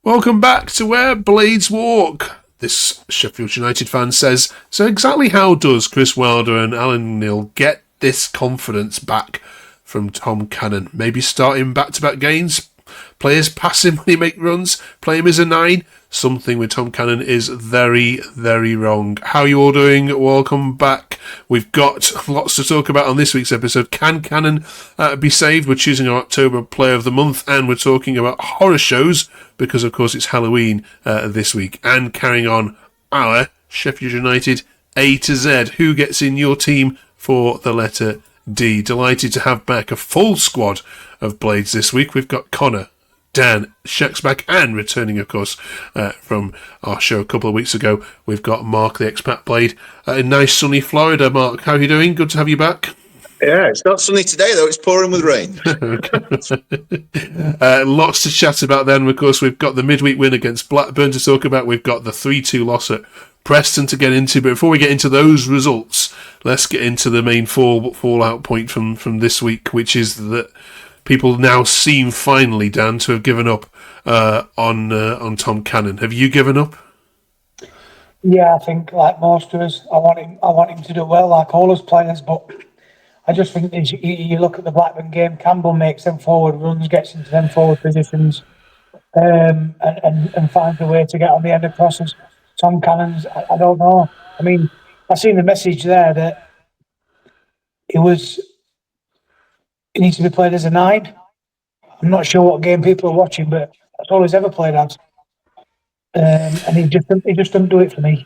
Welcome back to Where Blades Walk. This Sheffield United fan says, so exactly how does Chris Wilder and Alan Neil get this confidence back from Tom Cannon? Maybe starting back-to-back games, players pass him when he make runs, play him as a 9. Something with Tom Cannon is very, very wrong. How are you all doing? Welcome back. We've got lots to talk about on this week's episode. Can Cannon be saved? We're choosing our October Player of the Month, and we're talking about horror shows because, of course, it's Halloween this week. And carrying on our Sheffield United A to Z. Who gets in your team for the letter D? Delighted to have back a full squad of Blades this week. We've got Connor, Dan, Shaq's back, and returning, of course, from our show a couple of weeks ago, we've got Mark, the expat Blade, in nice sunny Florida. Mark, how are you doing? Good to have you back. Yeah, it's not sunny today, though. It's pouring with rain. Lots to chat about then. Of course, we've got the midweek win against Blackburn to talk about. We've got the 3-2 loss at Preston to get into. But before we get into those results, let's get into the main fallout point from this week, which is that people now seem finally, Dan, to have given up on Tom Cannon. Have you given up? Yeah, I think like most of us, I want him to do well, like all us players. But I just think you look at the Blackburn game. Campbell makes them forward runs, gets into them forward positions, and finds a way to get on the end of crosses. Tom Cannon's, I don't know. I mean, I seen the message there that he needs to be played as a 9. I'm not sure what game people are watching, but that's all he's ever played as. And he just doesn't do it for me.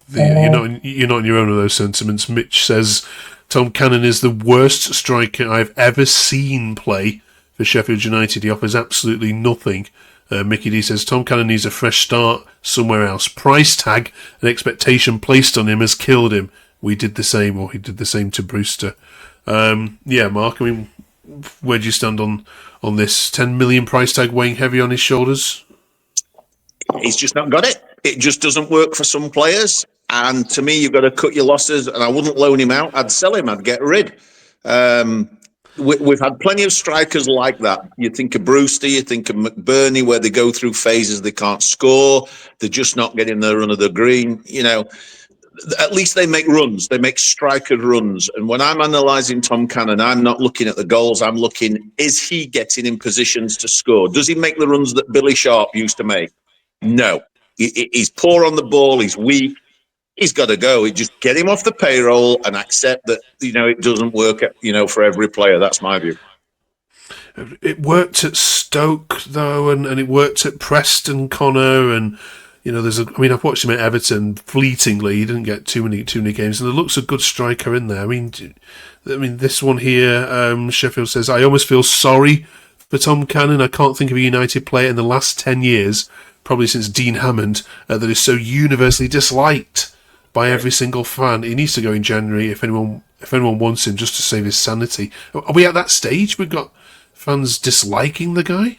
You're not on your own with those sentiments. Mitch says Tom Cannon is the worst striker I've ever seen play for Sheffield United. He offers absolutely nothing. Mickey D says Tom Cannon needs a fresh start somewhere else. Price tag and expectation placed on him has killed him. We did the same, or he did the same to Brewster. Yeah, Mark, I mean, where do you stand on this 10 million price tag weighing heavy on his shoulders? He's just not got it. It just doesn't work for some players. And to me, you've got to cut your losses. And I wouldn't loan him out. I'd sell him. I'd get rid. We've had plenty of strikers like that. You think of Brewster, you think of McBurney, where they go through phases they can't score. They're just not getting the run of the green. You know, at least they make runs. They make striker runs. And when I'm analysing Tom Cannon, I'm not looking at the goals. I'm looking, is he getting in positions to score? Does he make the runs that Billy Sharp used to make? No. He's poor on the ball. He's weak. He's got to go. Just get him off the payroll and accept that, it doesn't work, for every player. That's my view. It worked at Stoke, though, and it worked at Preston, Connor, and I've watched him at Everton fleetingly. He didn't get too many games, and there looks a good striker in there. I mean, this one here, Sheffield says, I almost feel sorry for Tom Cannon. I can't think of a United player in the last 10 years, probably since Dean Hammond, that is so universally disliked by every single fan. He needs to go in January if anyone wants him, just to save his sanity. Are we at that stage? We've got fans disliking the guy?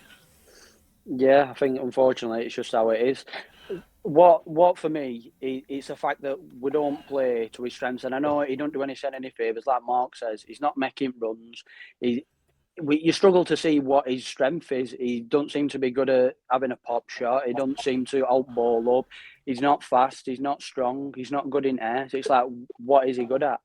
Yeah, I think unfortunately it's just how it is. What for me, it's the fact that we don't play to his strengths, and I know he don't do any favours. Like Mark says, he's not making runs. You struggle to see what his strength is. He don't seem to be good at having a pop shot. He don't seem to outball up. He's not fast. He's not strong. He's not good in air. So it's like, what is he good at?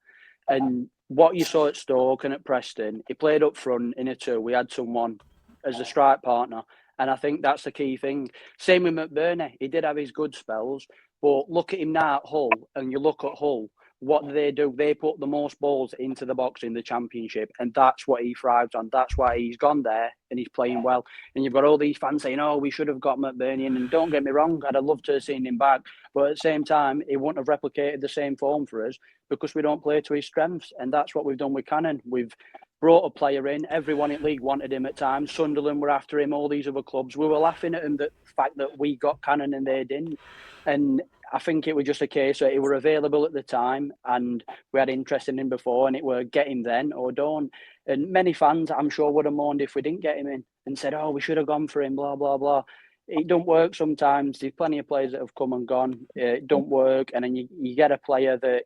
And what you saw at Stoke and at Preston, he played up front in a 2. We had someone as a strike partner. And I think that's the key thing. Same with McBurney. He did have his good spells. But look at him now at Hull, and you look at Hull, what do? They put the most balls into the box in the Championship, and that's what he thrives on. That's why he's gone there, and he's playing well. And you've got all these fans saying, oh, we should have got McBurney in. And don't get me wrong, I'd have loved to have seen him back. But at the same time, he wouldn't have replicated the same form for us because we don't play to his strengths. And that's what we've done with Cannon. We've brought a player in. Everyone in league wanted him at times. Sunderland were after him, all these other clubs. We were laughing at him, the fact that we got Cannon and they didn't. And I think it was just a case that he were available at the time and we had interest in him before, and it were get him then or don't. And many fans, I'm sure, would have mourned if we didn't get him in and said, oh, we should have gone for him, blah, blah, blah. It don't work sometimes. There's plenty of players that have come and gone. It don't work. And then you get a player that,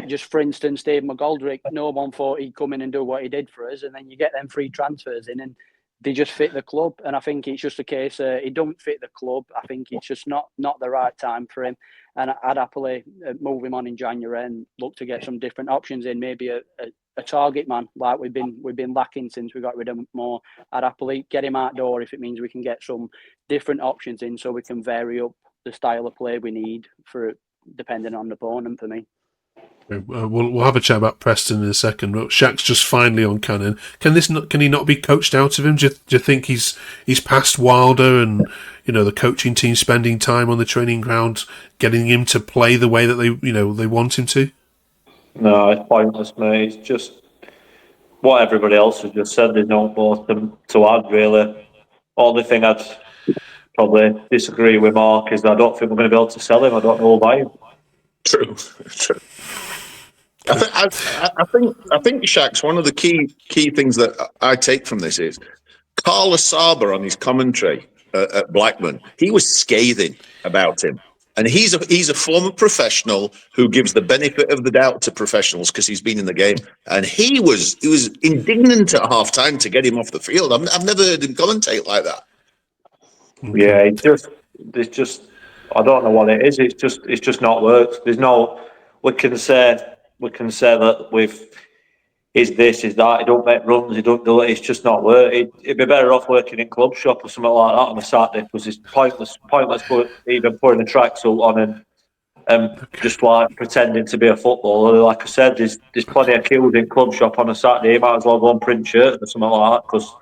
just for instance, Dave McGoldrick, no one thought he'd come in and do what he did for us. And then you get them free transfers in and they just fit the club. And I think it's just a case he don't fit the club. I think it's just not the right time for him. And I'd happily move him on in January and look to get some different options in, maybe a target man like we've been lacking since we got rid of more. I'd happily get him out door if it means we can get some different options in, so we can vary up the style of play we need for depending on the opponent. For me, we'll have a chat about Preston in a second. But Shaq's just finally on Cannon. Can he not be coached out of him? Do you think he's past Wilder and the coaching team spending time on the training ground, getting him to play the way that they want him to? No, it's pointless, mate. It's just what everybody else has just said. There's no more to add, really. Only thing I'd probably disagree with Mark is I don't think we're going to be able to sell him. I don't know why. True. I think Shaq's one of the key things that I take from this is Carl Saba on his commentary at Blackburn. He was scathing about him. And he's a former professional who gives the benefit of the doubt to professionals because he's been in the game. And he was indignant at half time to get him off the field. I've never heard him commentate like that. Yeah, it's just I don't know what it is. It's just not worked. There's no we can say that is this, is that. He don't make runs, he don't do it. It's just not work. He'd be better off working in club shop or something like that on a Saturday, because it's pointless even putting a tracksuit on and just like pretending to be a footballer. Like I said, there's plenty of queues in club shop on a Saturday. He might as well go and print shirts or something like that, because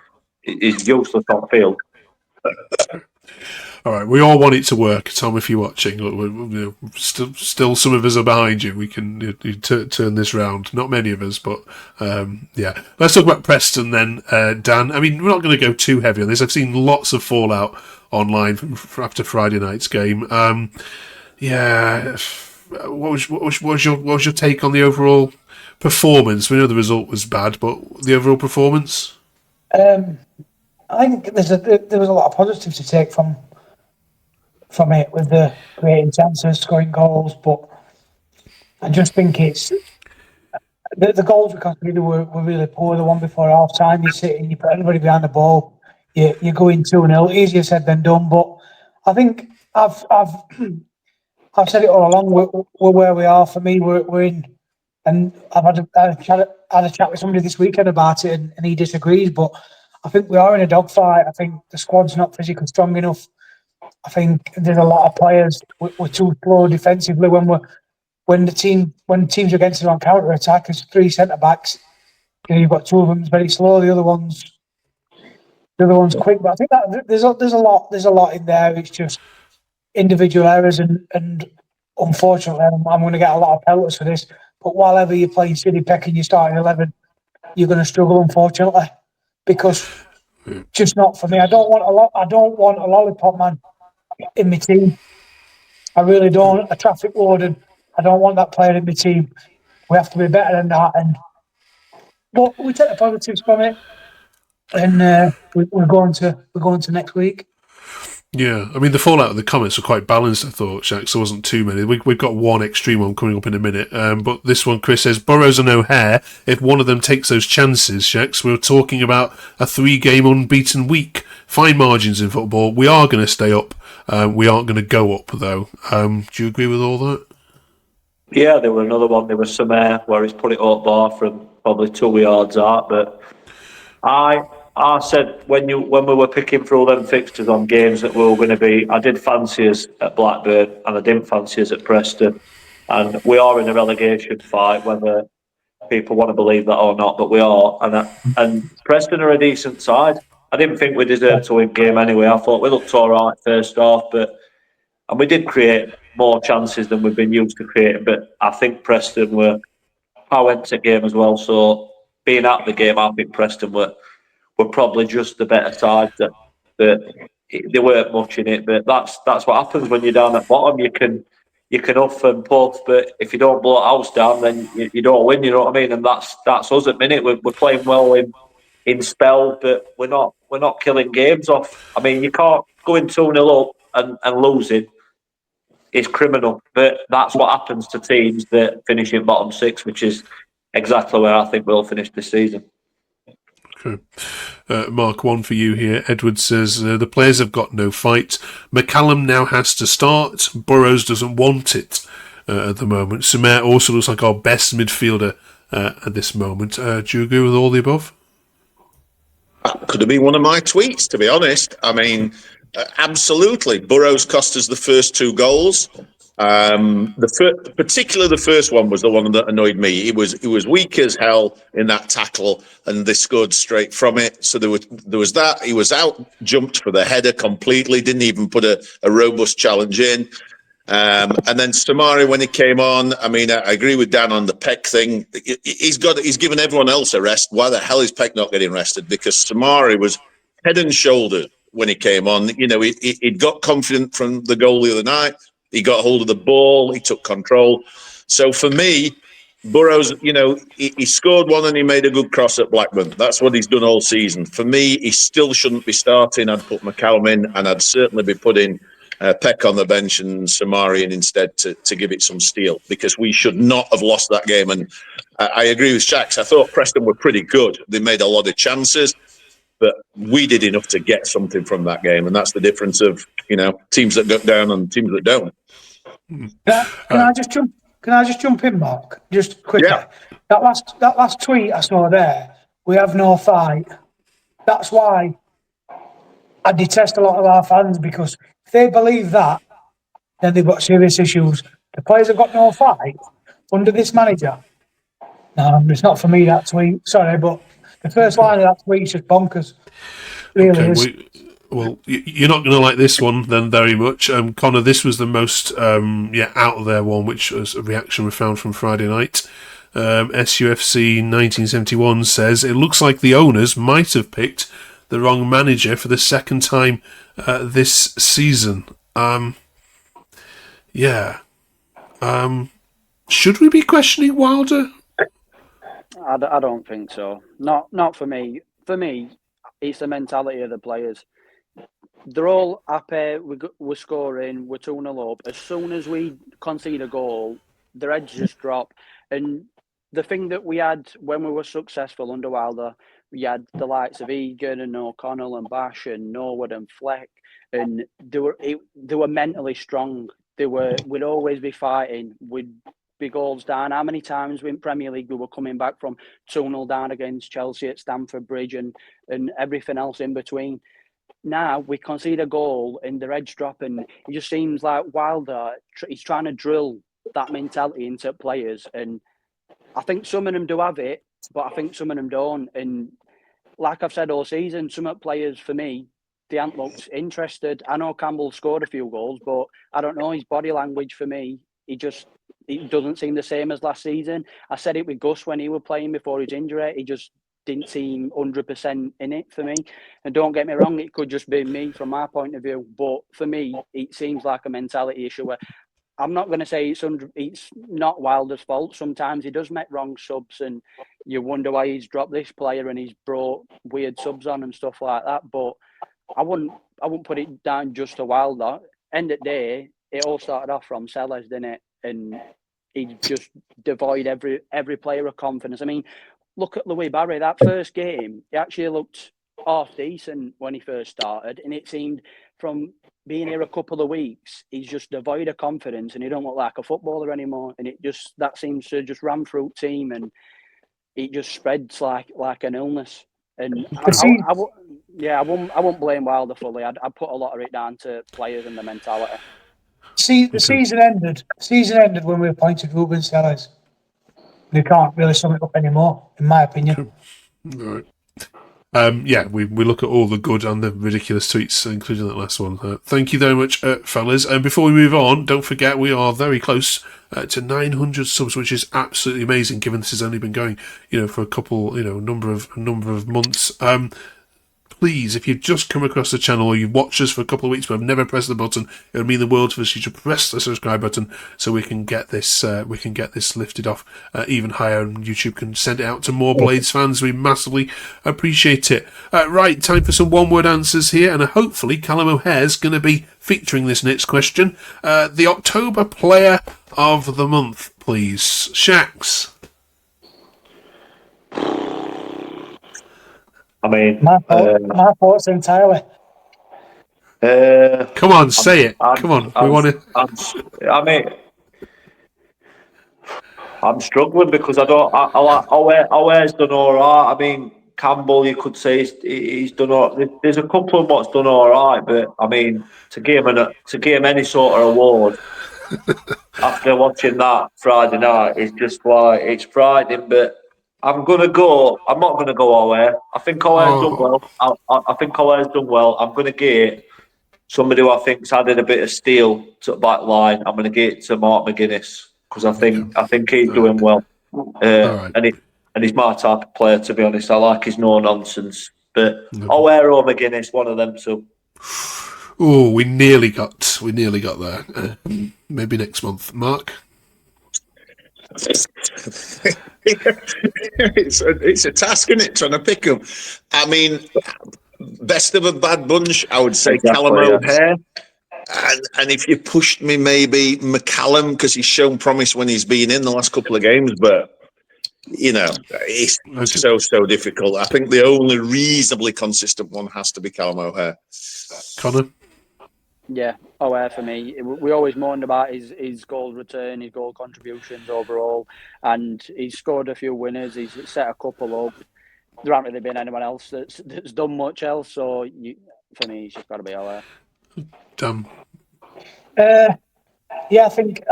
he's useless on field. All right, we all want it to work. Tom, if you're watching, look, still some of us are behind you. We can turn this round. Not many of us, but yeah. Let's talk about Preston then, Dan. I mean, we're not going to go too heavy on this. I've seen lots of fallout online after Friday night's game. Yeah, what was your take on the overall performance? We know the result was bad, but the overall performance. I think there was a lot of positives to take from it, with the creating chances, scoring goals, but I just think it's the goals we conceded were really poor. The one before half time, you sit and you put everybody behind the ball, you go in 2-0. Easier said than done, but I think I've said it all along. We're where we are. For me, we're in, and I've had a chat with somebody this weekend about it, and he disagrees, but I think we are in a dogfight. I think the squad's not physically strong enough. I think there's a lot of players. We're too slow defensively when teams against us on counter attack. There's 3 centre backs. You've got 2 of them very slow. The other one's quick. But I think that there's a lot in there. It's just individual errors, and unfortunately, I'm going to get a lot of pelters for this. But while ever you're playing City Peck and you're starting 11, you're going to struggle, unfortunately, because just not for me. I don't want a lollipop man in my team. I really don't. A traffic warden. I don't want that player in my team. We have to be better than that. But we take the positives from it, and we're going to next week. Yeah, I mean, the fallout of the comments were quite balanced, I thought, Shaq, so there wasn't too many. We've got one extreme one coming up in a minute, but this one, Chris says, Burrows and O'Hare, if one of them takes those chances, Shaq, we're talking about a 3-game unbeaten week. Fine margins in football. We are going to stay up. We aren't going to go up, though. Do you agree with all that? Yeah, there were another one. There was some air where he's put it up bar from probably 2 yards out, but I said when we were picking through them fixtures on games that we were going to be, I did fancy us at Blackburn and I didn't fancy us at Preston, and we are in a relegation fight, whether people want to believe that or not, but we are. And Preston are a decent side. I didn't think we deserved to win game anyway. I thought we looked all right first half, and we did create more chances than we've been used to creating. But I think Preston were. I went to the game as well, so being at the game, I think Preston were probably just the better side. That they weren't much in it, but that's what happens when you're down at bottom. You can huff and puff, but if you don't blow a house down, then you don't win. You know what I mean? And that's us at the minute. We're playing well in spells, but we're not killing games off. I mean, you can't go in 2-0 up and losing. It's criminal, but that's what happens to teams that finish in bottom 6, which is exactly where I think we'll finish this season. Okay. Mark, one for you here. Edward says, the players have got no fight. McCallum now has to start. Burrows doesn't want it at the moment. Sumer also looks like our best midfielder at this moment. Do you agree with all the above? That could have been one of my tweets, to be honest. I mean, absolutely. Burrows cost us the first 2 goals. Particularly the first one was the one that annoyed me. He was weak as hell in that tackle, and they scored straight from it. So there was that. He was out, jumped for the header completely, didn't even put a robust challenge in. And then Samari, when he came on, I mean, I agree with Dan on the Peck thing. He's given everyone else a rest. Why the hell is Peck not getting rested? Because Samari was head and shoulders when he came on. You know, he'd got confident from the goal the other night. He got hold of the ball. He took control. So for me, Burrows, you know, he scored one and he made a good cross at Blackburn. That's what he's done all season. For me, he still shouldn't be starting. I'd put McCallum in, and I'd certainly be putting Peck on the bench and Samari in instead to give it some steel, because we should not have lost that game. And I agree with Shax. I thought Preston were pretty good. They made a lot of chances, but we did enough to get something from that game. And that's the difference of, you know, teams that go down and teams that don't. Can I just jump in, Mark? Just quickly. Yeah. That last tweet I saw there, we have no fight. That's why I detest a lot of our fans, because if they believe that, then they've got serious issues. The players have got no fight under this manager. No, it's not for me, that tweet. Sorry, but the first line of that tweet is just bonkers. Really is. Well, you're not going to like this one then very much. Connor, this was the most out there one, which was a reaction we found from Friday night. SUFC 1971 says, it looks like the owners might have picked the wrong manager for the second time this season. Should we be questioning Wilder? I don't think so. Not for me. For me, it's the mentality of the players. They're all happy. We're scoring. We're 2-0 up. As soon as we concede a goal, their heads just drop. And the thing that we had when we were successful under Wilder, we had the likes of Egan and O'Connell and Bash and Norwood and Fleck, and they were mentally strong. We'd always be fighting. We'd be goals down. How many times in Premier League we were coming back from 2-0 down against Chelsea at Stamford Bridge and everything else in between? Now we concede a goal and their edge drop, and it just seems like Wilder, he's trying to drill that mentality into players, and I think some of them do have it, but I think some of them don't. And like I've said all season, some of the players, for me, they haven't looked interested. I know Campbell scored a few goals, but I don't know, his body language for me, it doesn't seem the same as last season. I said it with Gus when he was playing before his injury. He just didn't seem 100% in it for me. And don't get me wrong, it could just be me from my point of view. But for me, it seems like a mentality issue where I'm not going to say it's not Wilder's fault. Sometimes he does make wrong subs and you wonder why he's dropped this player and he's brought weird subs on and stuff like that. But I wouldn't put it down just to Wilder. End of the day, it all started off from Sellers, didn't it? And he just devoid every player of confidence. I mean, look at Louis Barry. That first game, he actually looked half decent when he first started, and it seemed from being here a couple of weeks, he's just devoid of confidence, and he don't look like a footballer anymore. And that seems to just run through the team, and it just spreads like an illness. And I won't blame Wilder fully. I'd put a lot of it down to players and the mentality. See, the season ended when we appointed Ruben Sellers. They can't really sum it up anymore, in my opinion. Right. We look at all the good and the ridiculous tweets, including that last one. Thank you very much, fellas. And before we move on, don't forget we are very close to 900 subs, which is absolutely amazing, given this has only been going, for a couple, number of months. Please, if you've just come across the channel or you've watched us for a couple of weeks but have never pressed the button, it would mean the world to us. You should press the subscribe button so we can get this lifted off even higher, and YouTube can send it out to more Blades fans. We massively appreciate it. Right, time for some one-word answers here, and hopefully Callum O'Hare's going to be featuring this next question. The October Player of the Month, please. Shax. I mean, My thoughts entirely. Come on, say it. Come on, we want to. I'm struggling because I don't. I like Oware's done all right. I mean, Campbell, you could say he's done all. There's a couple of what's done all right, but I mean, to give him any sort of award after watching that Friday night is just like it's frightening. But I'm not gonna go Oware. I think Oware's done well. I think Oware's done well. I'm gonna get somebody who I think's added a bit of steel to the back line. I'm gonna get to Mark McGuinness. Because I think he's doing well, and he's my type of player. To be honest, I like his no nonsense. But O'Hare or McGuinness, one of them two. Oh, we nearly got there. Maybe next month, Mark. It's a task, isn't it? Trying to pick them. I mean, best of a bad bunch. I would say Callum O'Hare. And if you pushed me, maybe McCallum, because he's shown promise when he's been in the last couple of games. But, it's so difficult. I think the only reasonably consistent one has to be Callum O'Hare. Connor? Yeah, O'Hare for me. We always moaned about his goal return, his goal contributions overall, and he's scored a few winners. He's set a couple up. There hasn't really been anyone else that's done much else. So for me, he's just got to be O'Hare. Damn. Yeah, I think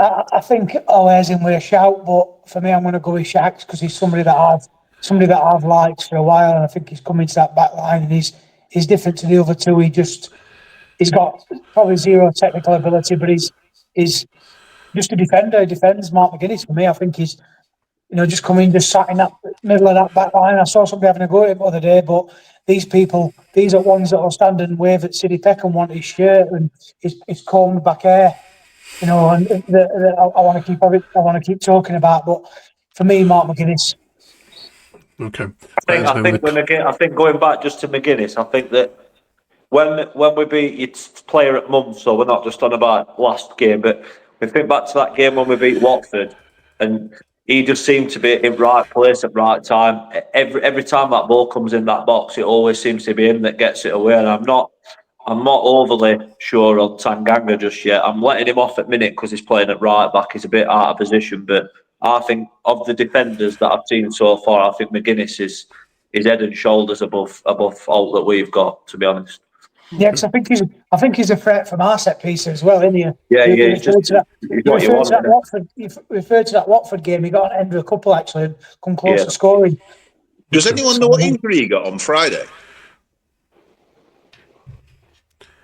O'Hare's in with a shout, but for me, I'm going to go with Shacks because he's somebody that I've liked for a while, and I think he's coming to that back line, and he's different to the other two. He's got probably zero technical ability, but he's just a defender. He defends. Mark McGuinness for me, I think he's just coming, just sat in that middle of that back line. I saw somebody having a go at him the other day, but these are ones that will stand and wave at Sidney Peck and want his shirt and his combed back hair, and I want to keep talking about. But for me, Mark McGuinness. Okay. I think going back just to McGuinness, I think that when we beat its player at month, so we're not just on about last game, but we think back to that game when we beat Watford, and he just seemed to be in right place at right time. Every time that ball comes in that box, it always seems to be him that gets it away. And I'm not overly sure on Tanganga just yet. I'm letting him off at minute because he's playing at right back. He's a bit out of position, but I think of the defenders that I've seen so far, I think McGuinness is head and shoulders above all that we've got, to be honest. Yeah, because I think he's a threat from our set piece as well, isn't he? Yeah, you referred to that Watford game. He got an end of a couple actually, and come close to scoring. Does anyone know what injury he got on Friday?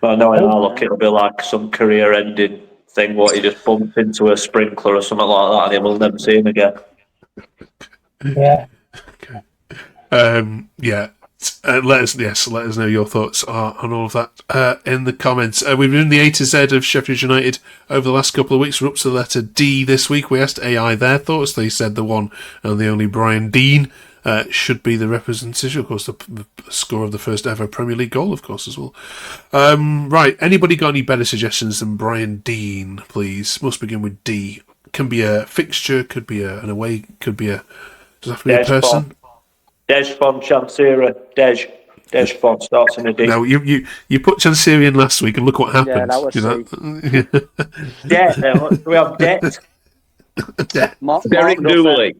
Well, no, look, it'll be like some career-ending thing. What he just bumped into a sprinkler or something like that, and we'll never see him again. Yeah. Okay. Yeah. Let us know your thoughts on all of that in the comments. We've been in the A to Z of Sheffield United over the last couple of weeks. We're up to the letter D this week. We asked AI their thoughts. They said the one and the only Brian Deane should be the representation. Of course, the score of the first ever Premier League goal, of course, as well. Right. Anybody got any better suggestions than Brian Deane, please? Must begin with D. Can be a fixture, could be an away, could be does it have to be a person? Dejphon Chansiri. Dejphon starts in a D. No, you put Chansiri in last week and look what happened. Yeah, that was Debt. We have debt. Derek Dooley.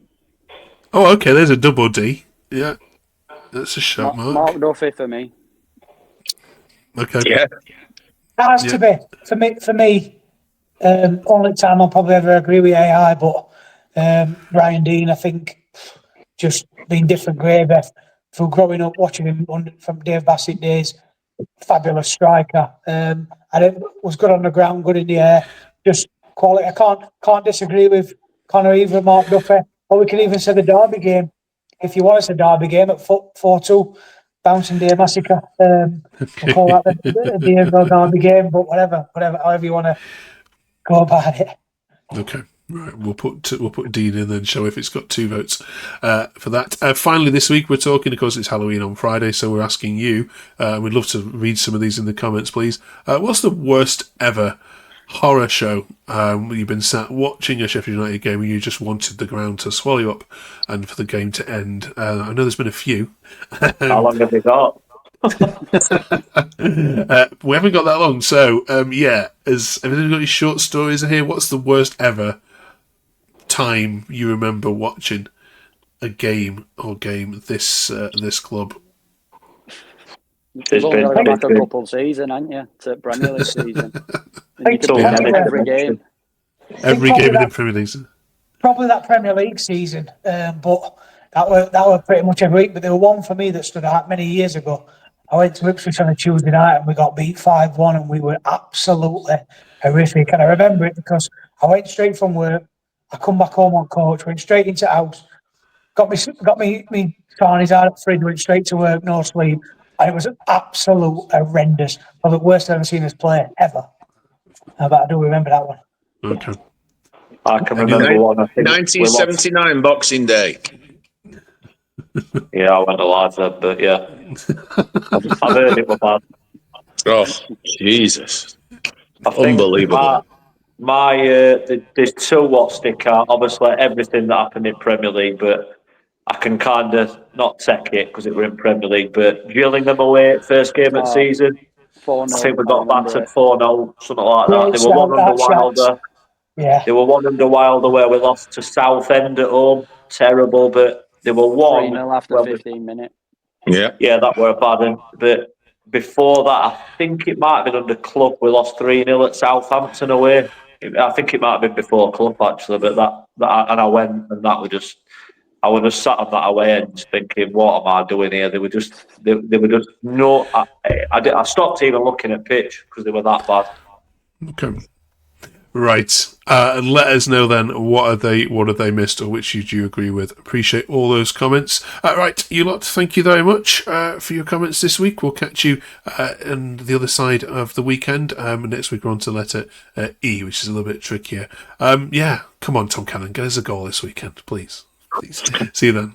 Oh, okay. There's a double D. Yeah, that's a shot, Mark. Mark Duffy for me. Okay. Yeah. That has to be for me. Only time I'll probably ever agree with AI, but Brian Deane, I think, just being different grade through growing up watching him from Dave Bassett days. Fabulous striker. Was good on the ground, good in the air. Just quality. I can't disagree with Connor either. Mark Duffy, or we can even say the Derby game. If you want to say Derby game at 4-2, Bouncing Day Massacre. We'll call that the Derby game, but whatever, however you want to go about it. Okay. Right, we'll put Dean in and show if it's got 2 votes for that. Finally, this week we're talking, of course, it's Halloween on Friday, so we're asking you. We'd love to read some of these in the comments, please. What's the worst ever horror show you've been sat watching a Sheffield United game and you just wanted the ground to swallow you up and for the game to end? I know there's been a few. How long have they got? We haven't got that long, so has everyone got any short stories in here? What's the worst ever time you remember watching a game this club? You've only got to go back a couple of seasons, haven't you? To Premier League season. You could pick every game. Every game in the Premier League. Probably that Premier League season, but that were pretty much every week. But there were one for me that stood out many years ago. I went to Ipswich on a Tuesday night and we got beat 5-1 and we were absolutely horrific. And I remember it because I went straight from work. I come back home on coach, went straight into the house, got me Tony's out at the fridge, went straight to work, no sleep. And it was absolute horrendous. Probably the worst I've ever seen us play, ever. But I do remember that one. Okay. I can remember one. I think 1979 Boxing Day. Yeah, I went alive then, but yeah. I've heard it was bad. Oh, Jesus. Unbelievable. There's two what stick out. Obviously, everything that happened in Premier League, but I can kind of not take it because it were in Premier League, but Gillingham away, first game of the season. 4-0, I think we got battered 4-0, something like that. They were one under Wilder. Yeah. They were one under Wilder where we lost to Southend at home. Terrible, but they were 3-0 after 15 minutes. Yeah, that were bad. But before that, I think it might have been under club. We lost 3-0 at Southampton away. I think it might have been before club actually. But that and I went and that was just. I was just sat on that away end thinking, what am I doing here? They were just no. I stopped even looking at pitch because they were that bad. Okay. Right. And let us know then what have they missed or which do you agree with. Appreciate all those comments. Right, you lot, thank you very much for your comments this week. We'll catch you on the other side of the weekend. Next week we're on to letter E, which is a little bit trickier. Come on, Tom Cannon, get us a goal this weekend, please. See you then.